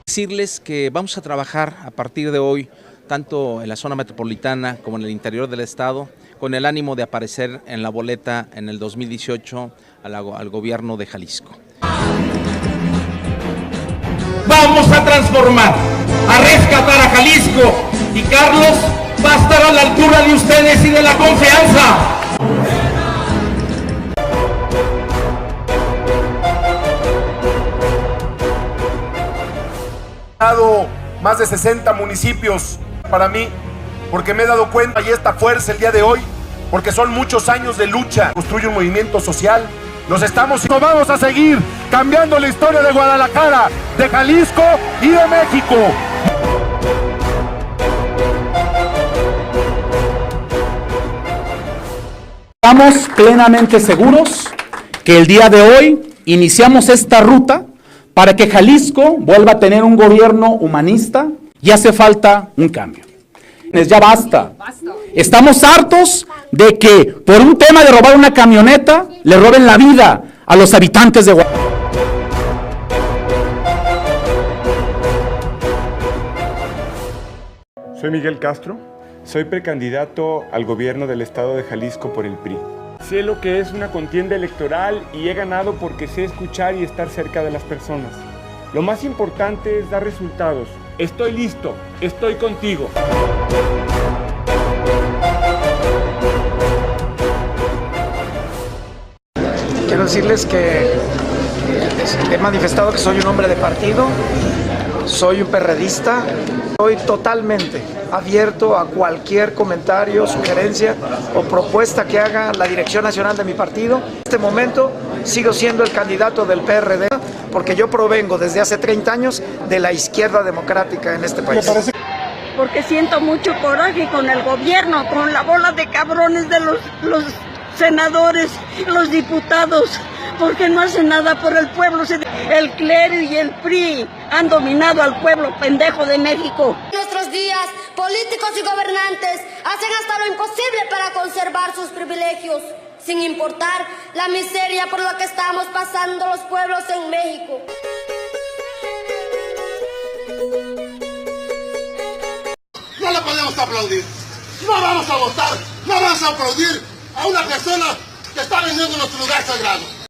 Decirles que vamos a trabajar a partir de hoy, tanto en la zona metropolitana como en el interior del estado, con el ánimo de aparecer en la boleta en el 2018 al gobierno de Jalisco. Vamos a transformar, a rescatar a Jalisco, y Carlos va a estar a la altura de ustedes y de la confianza. Más de 60 municipios para mí, porque me he dado cuenta y esta fuerza el día de hoy, porque son muchos años de lucha, construye un movimiento social. Nos vamos a seguir cambiando la historia de Guadalajara, de Jalisco y de México. Estamos plenamente seguros que el día de hoy iniciamos esta ruta para que Jalisco vuelva a tener un gobierno humanista. Y hace falta un cambio. Ya basta. Estamos hartos de que por un tema de robar una camioneta le roben la vida a los habitantes de Guadalajara. Soy Miguel Castro, soy precandidato al gobierno del estado de Jalisco por el PRI. Sé lo que es una contienda electoral y he ganado porque sé escuchar y estar cerca de las personas. Lo más importante es dar resultados. Estoy listo, estoy contigo. Quiero decirles que he manifestado que soy un hombre de partido, soy un perredista, soy totalmente abierto a cualquier comentario, sugerencia o propuesta que haga la dirección nacional de mi partido. En este momento sigo siendo el candidato del PRD porque yo provengo desde hace 30 años de la izquierda democrática en este país. Porque siento mucho coraje con el gobierno, con la bola de cabrones de los senadores, los diputados, porque no hacen nada por el pueblo. El clero y el PRI han dominado al pueblo pendejo de México. En nuestros días, políticos y gobernantes hacen hasta lo imposible para conservar sus privilegios, sin importar la miseria por la que estamos pasando los pueblos en México. No le podemos aplaudir, no vamos a votar, no vamos a aplaudir a una persona que está vendiendo nuestro lugar sagrado.